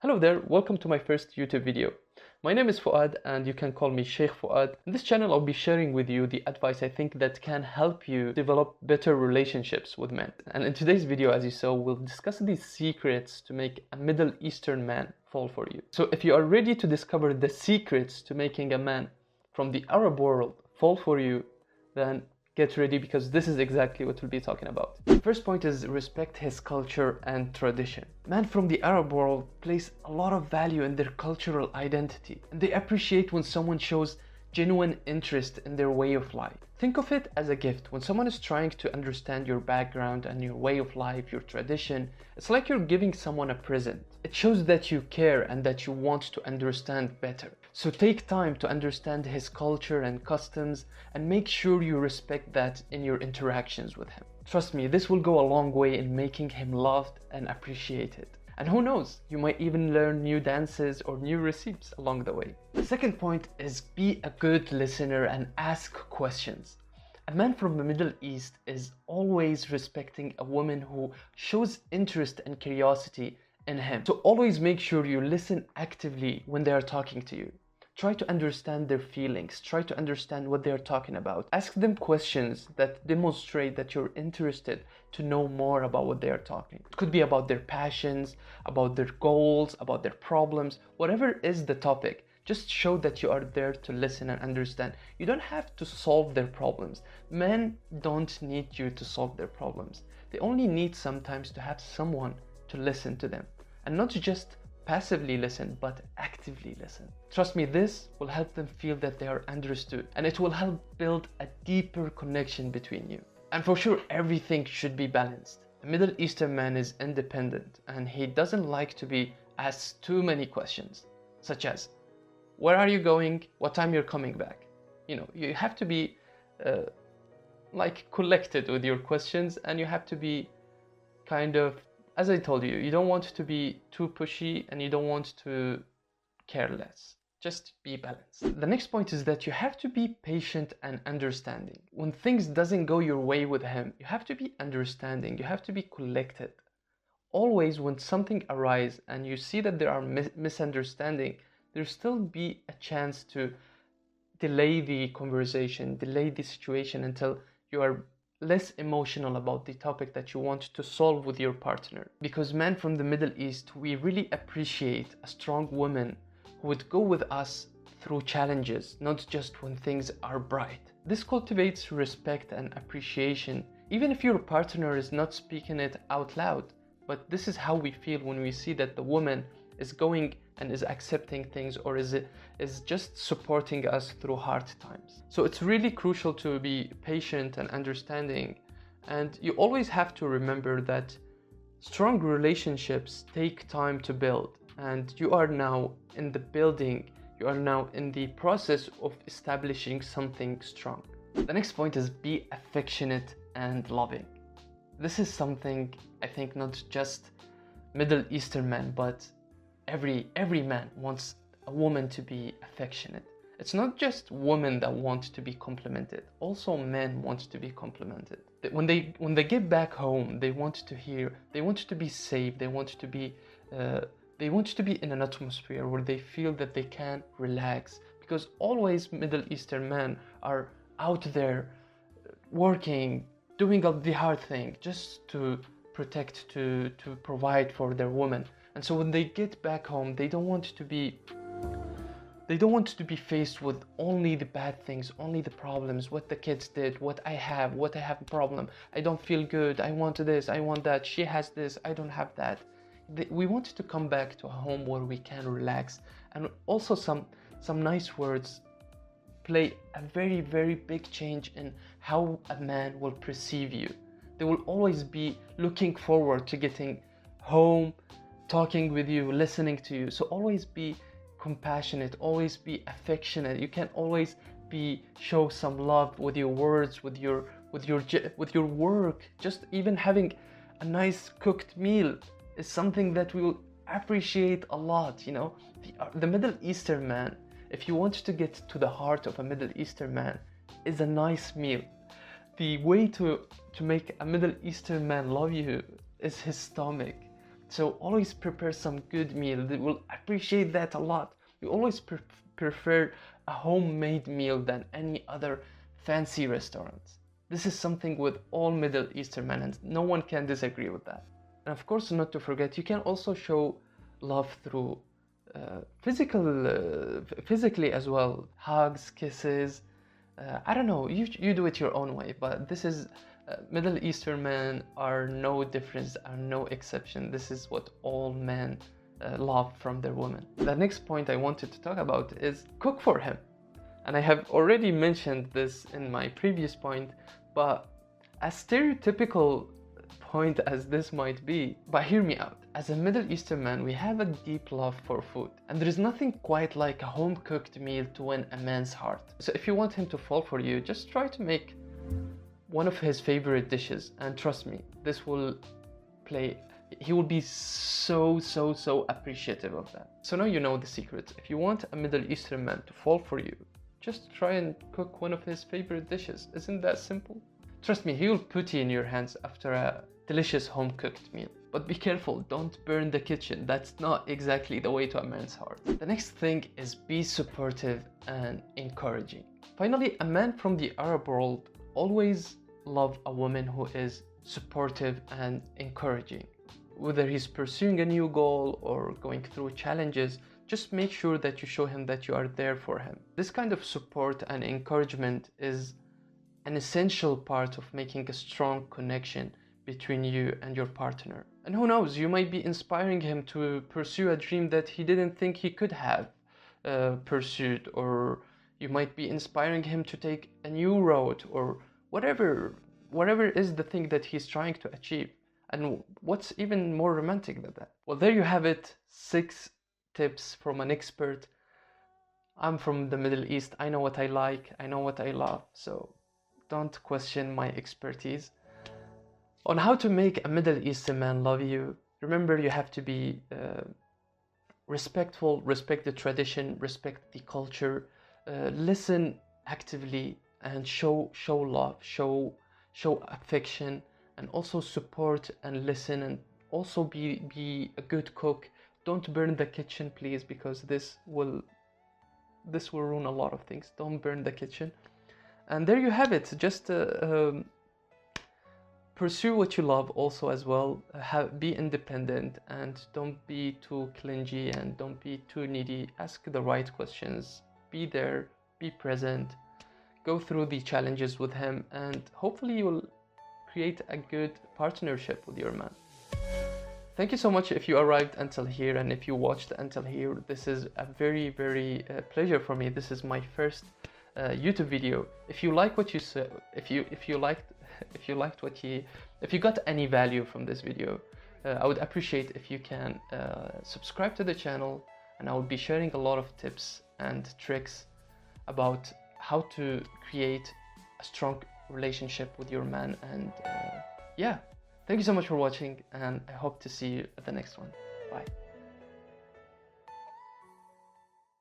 Hello there, welcome to my first YouTube video. My name is Fuad and you can call me Sheikh Fuad. In this channel I'll be sharing with you the advice I think that can help you develop better relationships with men. And in today's video, as you saw, we'll discuss these secrets to make a Middle Eastern man fall for you. So if you are ready to discover the secrets to making a man from the Arab world fall for you, then get ready because this is exactly what we'll be talking about. The first point is respect his culture and tradition. Men from the Arab world place a lot of value in their cultural identity, and they appreciate when someone shows genuine interest in their way of life. Think of it as a gift. When someone is trying to understand your background and your way of life, your tradition, it's like you're giving someone a present. It shows that you care and that you want to understand better. So take time to understand his culture and customs and make sure you respect that in your interactions with him. Trust me, this will go a long way in making him loved and appreciated. And who knows, you might even learn new dances or new recipes along the way. The second point is be a good listener and ask questions. A man from the Middle East is always respecting a woman who shows interest and curiosity in him. So always make sure you listen actively when they are talking to you. Try to understand their feelings. Try to understand what they're talking about. Ask them questions that demonstrate that you're interested to know more about what they are talking. It could be about their passions, about their goals, about their problems, whatever is the topic. Just show that you are there to listen and understand. You don't have to solve their problems. Men don't need you to solve their problems. They only need sometimes to have someone to listen to them. And not just passively listen, but actively listen. Trust me, this will help them feel that they are understood, and it will help build a deeper connection between you. And for sure, everything should be balanced. A Middle Eastern man is independent, and he doesn't like to be asked too many questions, such as, where are you going? What time you're coming back? You have to be collected with your questions, and you have to be kind of, as I told you, you don't want to be too pushy and you don't want to care less. Just be balanced. The next point is that you have to be patient and understanding. When things doesn't go your way with him, you have to be understanding. You have to be collected. Always when something arises and you see that there are misunderstanding, there still be a chance to delay the conversation, delay the situation until you are less emotional about the topic that you want to solve with your partner. Because men from the Middle East, we really appreciate a strong woman who would go with us through challenges, not just when things are bright. This cultivates respect and appreciation, even if your partner is not speaking it out loud. But this is how we feel when we see that the woman is going and is accepting things, or is just supporting us through hard times. So it's really crucial to be patient and understanding, and you always have to remember that strong relationships take time to build, and you are now in the building, you are now in the process of establishing something strong. The next point is be affectionate and loving. This is something I think not just Middle Eastern men, but every man wants a woman to be affectionate. It's not just women that want to be complimented. Also men want to be complimented. When they get back home, they want to be safe. They want to be in an atmosphere where they feel that they can relax. Because always Middle Eastern men are out there working, doing the hard thing just to protect, to provide for their woman. And so when they get back home, they don't want to be faced with only the bad things, only the problems, what the kids did, what I have a problem, I don't feel good, I want this, I want that, she has this, I don't have that. We want to come back to a home where we can relax. And also some nice words play a very, very big change in how a man will perceive you. They will always be looking forward to getting home, talking with you, listening to you. So always be compassionate, always be affectionate. You can always show some love with your words, with your work. Just even having a nice cooked meal is something that we will appreciate a lot. The Middle Eastern man, if you want to get to the heart of a Middle Eastern man, is a nice meal. The way to make a Middle Eastern man love you is his stomach. So always prepare some good meal. They will appreciate that a lot. You always prefer a homemade meal than any other fancy restaurants. This is something with all Middle Eastern men, and no one can disagree with that. And of course, not to forget, you can also show love through physically as well. Hugs, kisses. I don't know, you do it your own way, but this is Middle Eastern men are no difference, are no exception. This is what all men love from their women. The next point I wanted to talk about is cook for him. And I have already mentioned this in my previous point, but as stereotypical point as this might be, but hear me out. As a Middle Eastern man, we have a deep love for food, and there is nothing quite like a home-cooked meal to win a man's heart. So if you want him to fall for you, just try to make one of his favorite dishes, and trust me, this will he will be so appreciative of that. So now you know the secret. If you want a Middle Eastern man to fall for you, just try and cook one of his favorite dishes. Isn't that simple? Trust me, he will put you in your hands after a delicious home-cooked meal. But be careful, don't burn the kitchen. That's not exactly the way to a man's heart. The next thing is be supportive and encouraging. Finally, a man from the Arab world always love a woman who is supportive and encouraging. Whether he's pursuing a new goal or going through challenges, just make sure that you show him that you are there for him. This kind of support and encouragement is an essential part of making a strong connection between you and your partner. And who knows, you might be inspiring him to pursue a dream that he didn't think he could have pursued, or you might be inspiring him to take a new road, or whatever is the thing that he's trying to achieve. And what's even more romantic than that? Well, there you have it, 6 tips from an expert. I'm from the Middle East. I know what I like, I know what I love, so don't question my expertise. On how to make a Middle Eastern man love you, remember you have to be respectful, respect the tradition, respect the culture, listen actively, and show love, show affection, and also support and listen, and also be a good cook. Don't burn the kitchen, please, because this will ruin a lot of things. Don't burn the kitchen. And there you have it. Just pursue what you love also as well. Be independent, and don't be too clingy, and don't be too needy. Ask the right questions. Be there, be present. Go through the challenges with him, and hopefully you will create a good partnership with your man. Thank you so much if you arrived until here, and if you watched until here. This is a very pleasure for me. This is my first YouTube video. If you like what you saw, if you got any value from this video, I would appreciate if you can subscribe to the channel, and I will be sharing a lot of tips and tricks about how to create a strong relationship with your man. And yeah, thank you so much for watching, and I hope to see you at the next one. Bye.